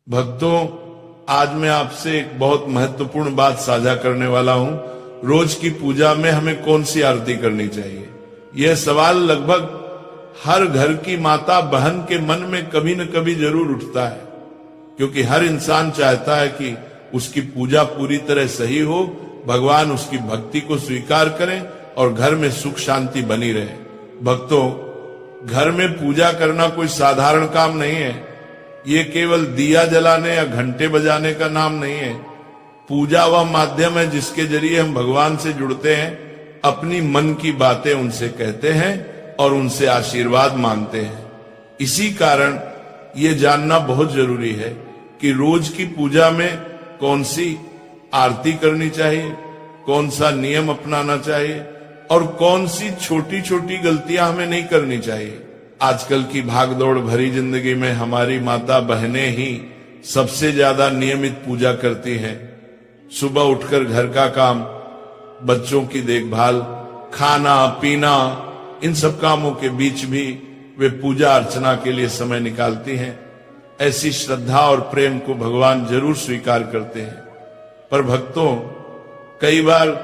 भक्तों, आज मैं आपसे एक बहुत महत्वपूर्ण बात साझा करने वाला हूं। रोज की पूजा में हमें कौन सी आरती करनी चाहिए, यह सवाल लगभग हर घर की माता बहन के मन में कभी न कभी जरूर उठता है, क्योंकि हर इंसान चाहता है कि उसकी पूजा पूरी तरह सही हो, भगवान उसकी भक्ति को स्वीकार करें और घर में सुख शांति बनी रहे। भक्तों, घर में पूजा करना कोई साधारण काम नहीं है। ये केवल दिया जलाने या घंटे बजाने का नाम नहीं है। पूजा वह माध्यम है जिसके जरिए हम भगवान से जुड़ते हैं, अपनी मन की बातें उनसे कहते हैं और उनसे आशीर्वाद मांगते हैं। इसी कारण ये जानना बहुत जरूरी है कि रोज की पूजा में कौन सी आरती करनी चाहिए, कौन सा नियम अपनाना चाहिए और कौन सी छोटी छोटी गलतियां हमें नहीं करनी चाहिए। आजकल की भागदौड़ भरी जिंदगी में हमारी माता बहनें ही सबसे ज्यादा नियमित पूजा करती हैं। सुबह उठकर घर का काम, बच्चों की देखभाल, खाना पीना, इन सब कामों के बीच भी वे पूजा अर्चना के लिए समय निकालती हैं। ऐसी श्रद्धा और प्रेम को भगवान जरूर स्वीकार करते हैं। पर भक्तों, कई बार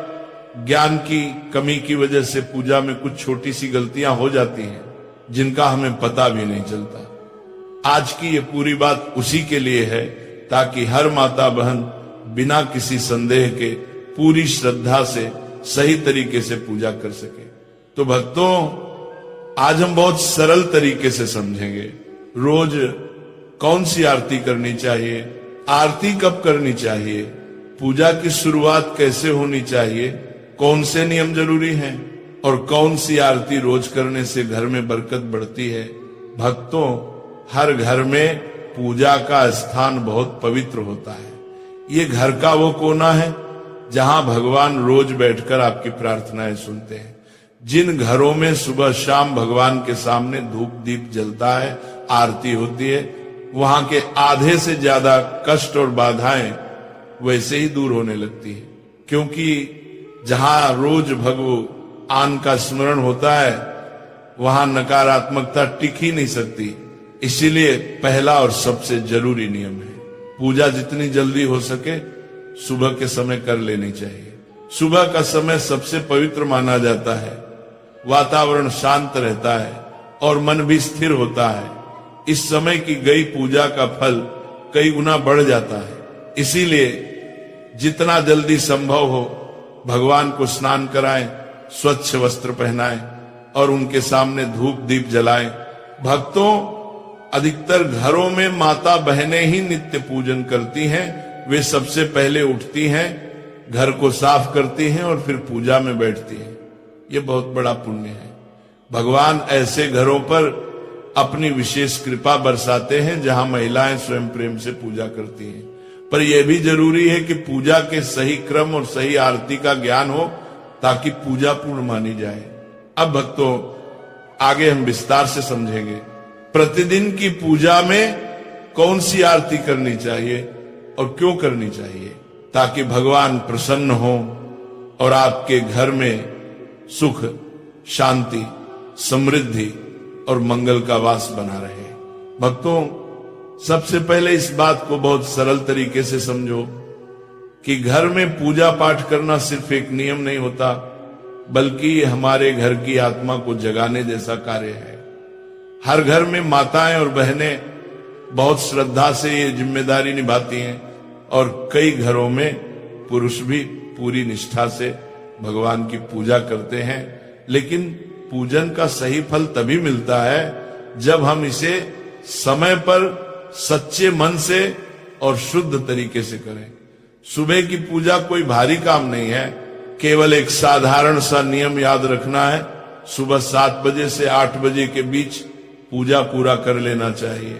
ज्ञान की कमी की वजह से पूजा में कुछ छोटी सी गलतियां हो जाती हैं जिनका हमें पता भी नहीं चलता। आज की ये पूरी बात उसी के लिए है ताकि हर माता बहन बिना किसी संदेह के पूरी श्रद्धा से सही तरीके से पूजा कर सके। तो भक्तों, आज हम बहुत सरल तरीके से समझेंगे रोज कौन सी आरती करनी चाहिए, आरती कब करनी चाहिए, पूजा की शुरुआत कैसे होनी चाहिए, कौन से नियम जरूरी हैं और कौन सी आरती रोज करने से घर में बरकत बढ़ती है। भक्तों, हर घर में पूजा का स्थान बहुत पवित्र होता है। ये घर का वो कोना है जहां भगवान रोज बैठकर आपकी प्रार्थनाएं सुनते हैं। जिन घरों में सुबह शाम भगवान के सामने धूप दीप जलता है, आरती होती है, वहां के आधे से ज्यादा कष्ट और बाधाएं वैसे ही दूर होने लगती है, क्योंकि जहां रोज भगवान का स्मरण होता है वहां नकारात्मकता टिक ही नहीं सकती। इसीलिए पहला और सबसे जरूरी नियम है, पूजा जितनी जल्दी हो सके सुबह के समय कर लेनी चाहिए। सुबह का समय सबसे पवित्र माना जाता है, वातावरण शांत रहता है और मन भी स्थिर होता है। इस समय की गई पूजा का फल कई गुना बढ़ जाता है। इसीलिए जितना जल्दी संभव हो भगवान को स्नान कराएं, स्वच्छ वस्त्र पहनाएं और उनके सामने धूप दीप जलाएं। भक्तों, अधिकतर घरों में माता बहनें ही नित्य पूजन करती हैं। वे सबसे पहले उठती हैं, घर को साफ करती हैं और फिर पूजा में बैठती हैं। ये बहुत बड़ा पुण्य है। भगवान ऐसे घरों पर अपनी विशेष कृपा बरसाते हैं जहां महिलाएं स्वयं प्रेम से पूजा करती हैं। पर यह भी जरूरी है कि पूजा के सही क्रम और सही आरती का ज्ञान हो ताकि पूजा पूर्ण मानी जाए। अब भक्तों, आगे हम विस्तार से समझेंगे प्रतिदिन की पूजा में कौन सी आरती करनी चाहिए और क्यों करनी चाहिए, ताकि भगवान प्रसन्न हो और आपके घर में सुख शांति समृद्धि और मंगल का वास बना रहे। भक्तों, सबसे पहले इस बात को बहुत सरल तरीके से समझो कि घर में पूजा पाठ करना सिर्फ एक नियम नहीं होता, बल्कि ये हमारे घर की आत्मा को जगाने जैसा कार्य है। हर घर में माताएं और बहनें बहुत श्रद्धा से ये जिम्मेदारी निभाती हैं और कई घरों में पुरुष भी पूरी निष्ठा से भगवान की पूजा करते हैं। लेकिन पूजन का सही फल तभी मिलता है जब हम इसे समय पर सच्चे मन से और शुद्ध तरीके से करें। सुबह की पूजा कोई भारी काम नहीं है, केवल एक साधारण सा नियम याद रखना है। सुबह 7 बजे से 8 बजे के बीच पूजा पूरा कर लेना चाहिए।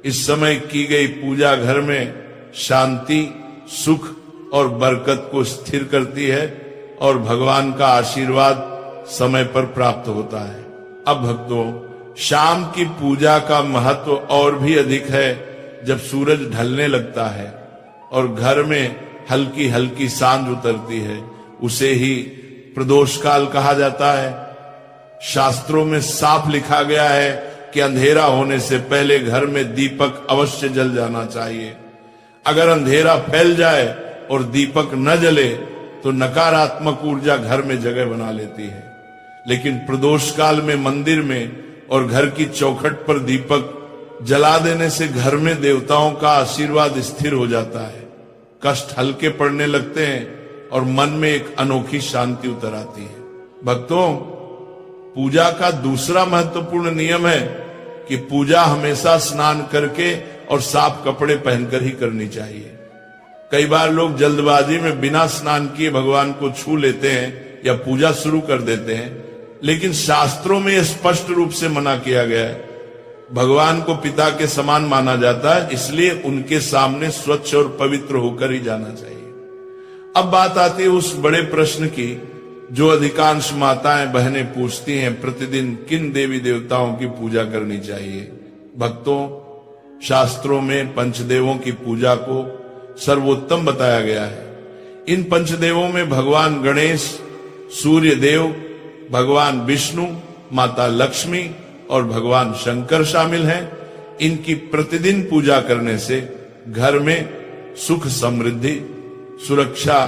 इस समय की गई पूजा घर में शांति सुख और बरकत को स्थिर करती है और भगवान का आशीर्वाद समय पर प्राप्त होता है। अब भक्तों, शाम की पूजा का महत्व और भी अधिक है जब सूरज ढलने लगता है और घर में हल्की हल्की सांझ उतरती है। उसे ही प्रदोष काल कहा जाता है। शास्त्रों में साफ लिखा गया है कि अंधेरा होने से पहले घर में दीपक अवश्य जल जाना चाहिए। अगर अंधेरा फैल जाए और दीपक न जले तो नकारात्मक ऊर्जा घर में जगह बना लेती है। लेकिन प्रदोष काल में मंदिर में और घर की चौखट पर दीपक जला देने से घर में देवताओं का आशीर्वाद स्थिर हो जाता है, कष्ट हल्के पड़ने लगते हैं और मन में एक अनोखी शांति उतर आती है। भक्तों, पूजा का दूसरा महत्वपूर्ण नियम है कि पूजा हमेशा स्नान करके और साफ कपड़े पहनकर ही करनी चाहिए। कई बार लोग जल्दबाजी में बिना स्नान किए भगवान को छू लेते हैं या पूजा शुरू कर देते हैं, लेकिन शास्त्रों में यह स्पष्ट रूप से मना किया गया है। भगवान को पिता के समान माना जाता है, इसलिए उनके सामने स्वच्छ और पवित्र होकर ही जाना चाहिए। अब बात आती है उस बड़े प्रश्न की जो अधिकांश माताएं बहनें पूछती हैं, प्रतिदिन किन देवी देवताओं की पूजा करनी चाहिए। भक्तों, शास्त्रों में पंचदेवों की पूजा को सर्वोत्तम बताया गया है। इन पंचदेवों में भगवान गणेश, सूर्य देव, भगवान विष्णु, माता लक्ष्मी और भगवान शंकर शामिल हैं। इनकी प्रतिदिन पूजा करने से घर में सुख समृद्धि, सुरक्षा,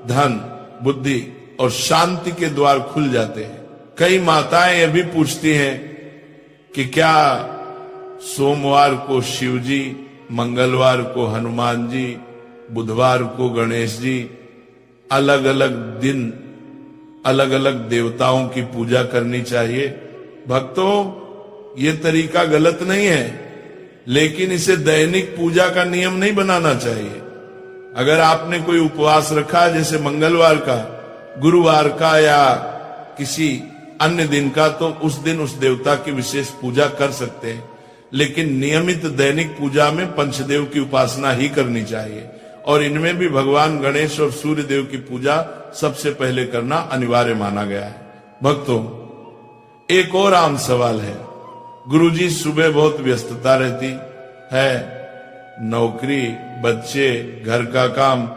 धन, बुद्धि और शांति के द्वार खुल जाते हैं। कई माताएं यह भी पूछती हैं कि क्या सोमवार को शिव जी, मंगलवार को हनुमान जी, बुधवार को गणेश जी, अलग अलग दिन अलग अलग देवताओं की पूजा करनी चाहिए। भक्तों, ये तरीका गलत नहीं है, लेकिन इसे दैनिक पूजा का नियम नहीं बनाना चाहिए। अगर आपने कोई उपवास रखा है, जैसे मंगलवार का, गुरुवार का या किसी अन्य दिन का, तो उस दिन उस देवता की विशेष पूजा कर सकते हैं, लेकिन नियमित दैनिक पूजा में पंचदेव की उपासना ही करनी चाहिए। और इनमें भी भगवान गणेश और सूर्य देव की पूजा सबसे पहले करना अनिवार्य माना गया है। भक्तों, एक और आम सवाल है। गुरुजी, सुबह बहुत व्यस्तता रहती है, नौकरी, बच्चे, घर का काम,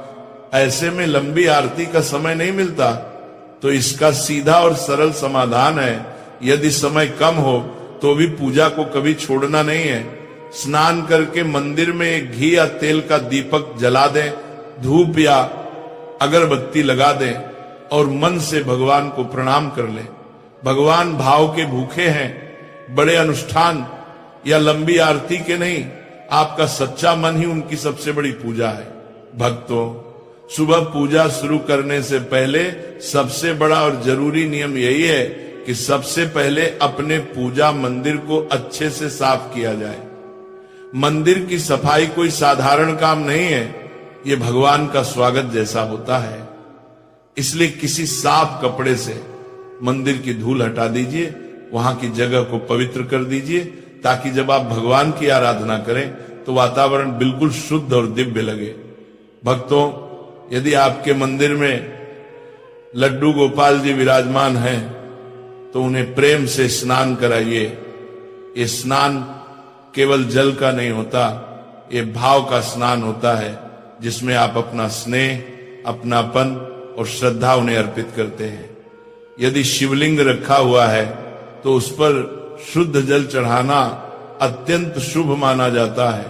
ऐसे में लंबी आरती का समय नहीं मिलता। तो इसका सीधा और सरल समाधान है, यदि समय कम हो तो भी पूजा को कभी छोड़ना नहीं है। स्नान करके मंदिर में घी या तेल का दीपक जला दें, धूप या अगरबत्ती लगा दें और मन से भगवान को प्रणाम कर लें। भगवान भाव के भूखे हैं, बड़े अनुष्ठान या लंबी आरती के नहीं। आपका सच्चा मन ही उनकी सबसे बड़ी पूजा है। भक्तों, सुबह पूजा शुरू करने से पहले सबसे बड़ा और जरूरी नियम यही है कि सबसे पहले अपने पूजा मंदिर को अच्छे से साफ किया जाए। मंदिर की सफाई कोई साधारण काम नहीं है, ये भगवान का स्वागत जैसा होता है। इसलिए किसी साफ कपड़े से मंदिर की धूल हटा दीजिए, वहां की जगह को पवित्र कर दीजिए, ताकि जब आप भगवान की आराधना करें तो वातावरण बिल्कुल शुद्ध और दिव्य लगे। भक्तों, यदि आपके मंदिर में लड्डू गोपाल जी विराजमान हैं तो उन्हें प्रेम से स्नान कराइए। ये स्नान केवल जल का नहीं होता, ये भाव का स्नान होता है, जिसमें आप अपना स्नेह, अपनापन और श्रद्धा उन्हें अर्पित करते हैं। यदि शिवलिंग रखा हुआ है तो उस पर शुद्ध जल चढ़ाना अत्यंत शुभ माना जाता है।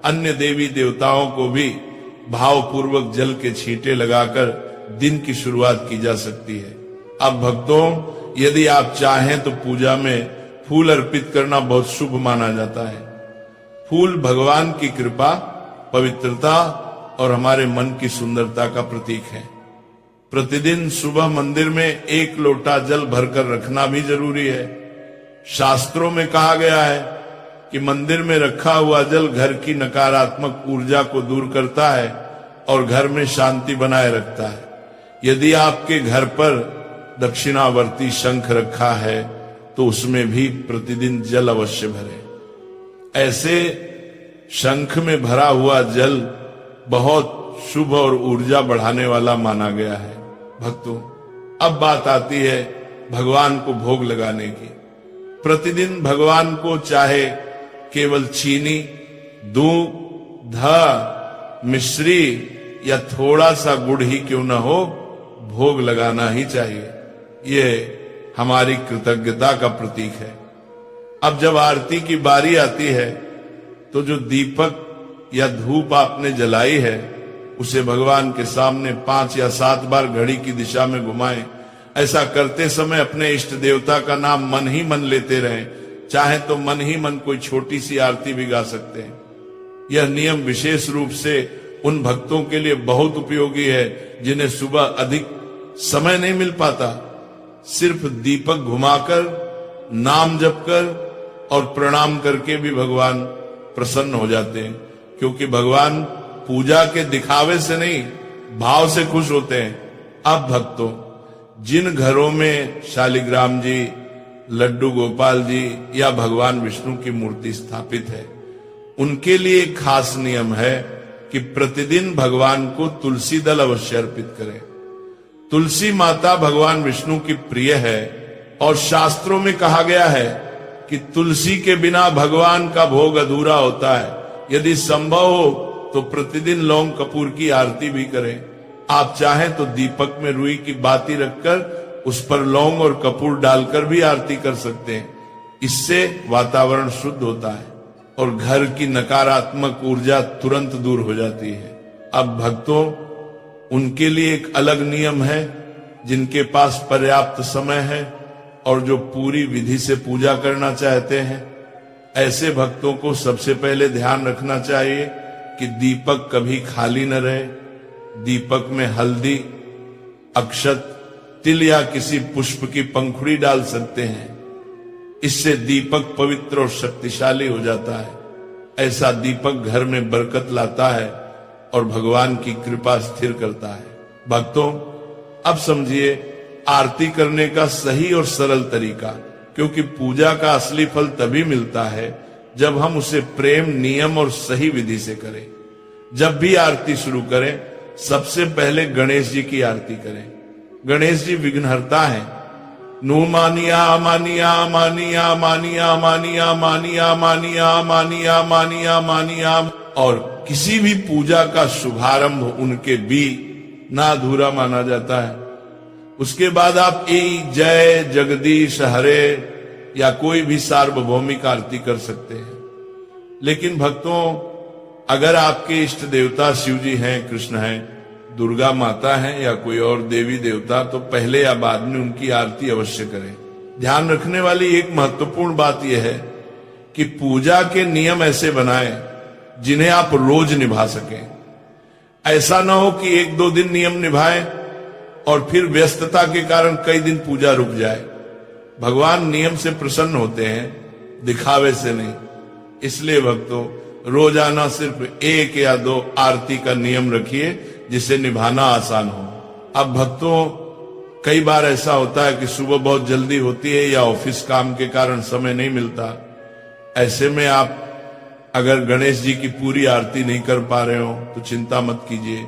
अन्य देवी देवताओं को भी भावपूर्वक जल के छींटे लगाकर दिन की शुरुआत की जा सकती है। अब भक्तों, यदि आप चाहें तो पूजा में फूल अर्पित करना बहुत शुभ माना जाता है। फूल भगवान की कृपा, पवित्रता और हमारे मन की सुंदरता का प्रतीक है। प्रतिदिन सुबह मंदिर में 1 लोटा जल भरकर रखना भी जरूरी है। शास्त्रों में कहा गया है कि मंदिर में रखा हुआ जल घर की नकारात्मक ऊर्जा को दूर करता है और घर में शांति बनाए रखता है। यदि आपके घर पर दक्षिणावर्ती शंख रखा है तो उसमें भी प्रतिदिन जल अवश्य भरें। ऐसे शंख में भरा हुआ जल बहुत शुभ और ऊर्जा बढ़ाने वाला माना गया है। भक्तों, अब बात आती है भगवान को भोग लगाने की। प्रतिदिन भगवान को चाहे केवल चीनी, दूध, मिश्री या थोड़ा सा गुड़ ही क्यों न हो, भोग लगाना ही चाहिए। ये हमारी कृतज्ञता का प्रतीक है। अब जब आरती की बारी आती है तो जो दीपक या धूप आपने जलाई है उसे भगवान के सामने 5 या 7 बार घड़ी की दिशा में घुमाएं। ऐसा करते समय अपने इष्ट देवता का नाम मन ही मन लेते रहें। चाहे तो मन ही मन कोई छोटी सी आरती भी गा सकते हैं। यह नियम विशेष रूप से उन भक्तों के लिए बहुत उपयोगी है जिन्हें सुबह अधिक समय नहीं मिल पाता। सिर्फ दीपक घुमाकर, नाम जप कर और प्रणाम करके भी भगवान प्रसन्न हो जाते हैं, क्योंकि भगवान पूजा के दिखावे से नहीं, भाव से खुश होते हैं। अब भक्तों, जिन घरों में शालिग्राम जी, लड्डू गोपाल जी या भगवान विष्णु की मूर्ति स्थापित है, उनके लिए एक खास नियम है कि प्रतिदिन भगवान को तुलसी दल अवश्य अर्पित करें। तुलसी माता भगवान विष्णु की प्रिय है और शास्त्रों में कहा गया है कि तुलसी के बिना भगवान का भोग अधूरा होता है। यदि संभव हो तो प्रतिदिन लौंग कपूर की आरती भी करें। आप चाहें तो दीपक में रुई की बाती रखकर उस पर लौंग और कपूर डालकर भी आरती कर सकते हैं। इससे वातावरण शुद्ध होता है और घर की नकारात्मक ऊर्जा तुरंत दूर हो जाती है। अब भक्तों, उनके लिए एक अलग नियम है। जिनके पास पर्याप्त समय है और जो पूरी विधि से पूजा करना चाहते हैं, ऐसे भक्तों को सबसे पहले ध्यान रखना चाहिए कि दीपक कभी खाली न रहे। दीपक में हल्दी, अक्षत, तिल या किसी पुष्प की पंखुड़ी डाल सकते हैं। इससे दीपक पवित्र और शक्तिशाली हो जाता है। ऐसा दीपक घर में बरकत लाता है और भगवान की कृपा स्थिर करता है। भक्तों, अब समझिए आरती करने का सही और सरल तरीका, क्योंकि पूजा का असली फल तभी मिलता है जब हम उसे प्रेम, नियम और सही विधि से करें। जब भी आरती शुरू करें, सबसे पहले गणेश जी की आरती करें। गणेश जी विघ्नहर्ता हैं। नु मानिया मानिया मानिया मानिया मानिया मानिया मानिया मानिया मानिया मानिया। और किसी भी पूजा का शुभारंभ उनके भी ना अधूरा माना जाता है। उसके बाद आप ए जय जगदीश हरे या कोई भी सार्वभौमिक आरती कर सकते हैं। लेकिन भक्तों, अगर आपके इष्ट देवता शिव जी हैं, कृष्ण हैं, दुर्गा माता हैं या कोई और देवी देवता, तो पहले या बाद में उनकी आरती अवश्य करें। ध्यान रखने वाली एक महत्वपूर्ण बात यह है कि पूजा के नियम ऐसे बनाएं जिन्हें आप रोज निभा सकें। ऐसा ना हो कि 1-2 दिन नियम निभाएं और फिर व्यस्तता के कारण कई दिन पूजा रुक जाए। भगवान नियम से प्रसन्न होते हैं, दिखावे से नहीं। इसलिए भक्तों, रोजाना सिर्फ 1 या 2 आरती का नियम रखिए जिसे निभाना आसान हो। अब भक्तों, कई बार ऐसा होता है कि सुबह बहुत जल्दी होती है या ऑफिस काम के कारण समय नहीं मिलता। ऐसे में आप अगर गणेश जी की पूरी आरती नहीं कर पा रहे हो तो चिंता मत कीजिए।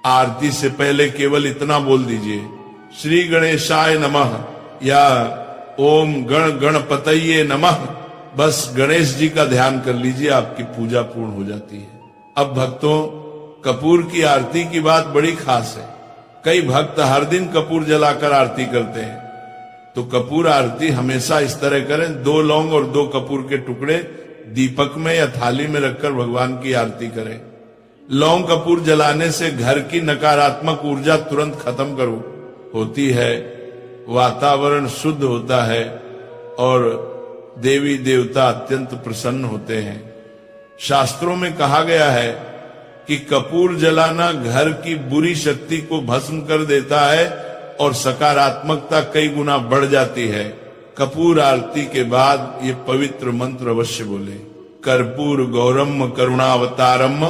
आरती से पहले केवल इतना बोल दीजिए, श्री गणेशाय नमः या ओम गण गणपतये नमः। बस गणेश जी का ध्यान कर लीजिए, आपकी पूजा पूर्ण हो जाती है। अब भक्तों, कपूर की आरती की बात बड़ी खास है। कई भक्त हर दिन कपूर जलाकर आरती करते हैं, तो कपूर आरती हमेशा इस तरह करें, 2 लौंग और 2 कपूर के टुकड़े दीपक में या थाली में रखकर भगवान की आरती करें। लौंग कपूर जलाने से घर की नकारात्मक ऊर्जा तुरंत खत्म होती है, वातावरण शुद्ध होता है और देवी देवता अत्यंत प्रसन्न होते हैं। शास्त्रों में कहा गया है कि कपूर जलाना घर की बुरी शक्ति को भस्म कर देता है और सकारात्मकता कई गुना बढ़ जाती है। कपूर आरती के बाद ये पवित्र मंत्र अवश्य बोले, कर्पूर गौरम करुणावतारम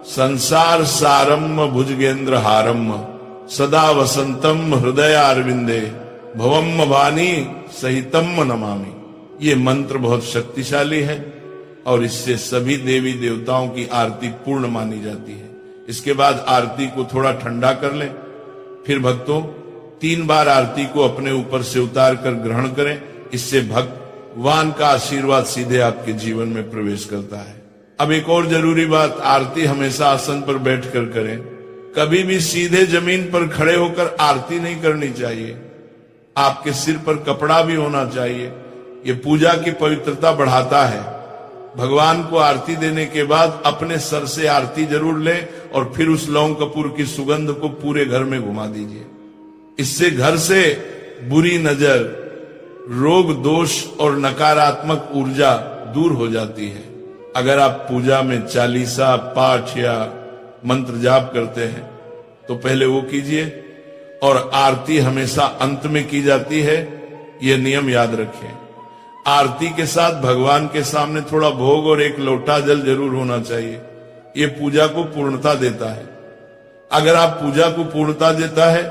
संसार सारम भुजगेंद्र हारम सदा वसंतम हृदयारविंदे भवम वाणी सहितम नमामि। ये मंत्र बहुत शक्तिशाली है और इससे सभी देवी देवताओं की आरती पूर्ण मानी जाती है। इसके बाद आरती को थोड़ा ठंडा कर लें। फिर भक्तों, 3 बार आरती को अपने ऊपर से उतार कर ग्रहण करें। इससे भगवान का आशीर्वाद सीधे आपके जीवन में प्रवेश करता है। अब एक और जरूरी बात, आरती हमेशा आसन पर बैठकर करें। कभी भी सीधे जमीन पर खड़े होकर आरती नहीं करनी चाहिए। आपके सिर पर कपड़ा भी होना चाहिए ये पूजा की पवित्रता बढ़ाता है। भगवान को आरती देने के बाद अपने सर से आरती जरूर लें और फिर उस लौंग कपूर की सुगंध को पूरे घर में घुमा दीजिए। इससे घर से बुरी नजर, रोग दोष और नकारात्मक ऊर्जा दूर हो जाती है। अगर आप पूजा में चालीसा, पाठ या मंत्र जाप करते हैं तो पहले वो कीजिए, और आरती हमेशा अंत में की जाती है, यह नियम याद रखें। आरती के साथ भगवान के सामने थोड़ा भोग और एक लोटा जल जरूर होना चाहिए। ये पूजा को पूर्णता देता है। अगर आप पूजा को पूर्णता देता है,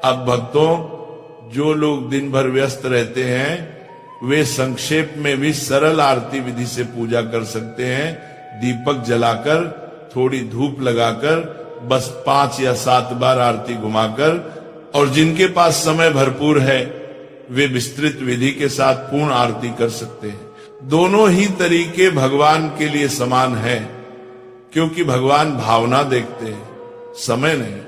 अब भक्तों, जो लोग दिन भर व्यस्त रहते हैं वे संक्षेप में भी सरल आरती विधि से पूजा कर सकते हैं। दीपक जलाकर, थोड़ी धूप लगाकर, बस 5 या 7 बार आरती घुमाकर, और जिनके पास समय भरपूर है वे विस्तृत विधि के साथ पूर्ण आरती कर सकते हैं। दोनों ही तरीके भगवान के लिए समान है, क्योंकि भगवान भावना देखते हैं, समय नहीं।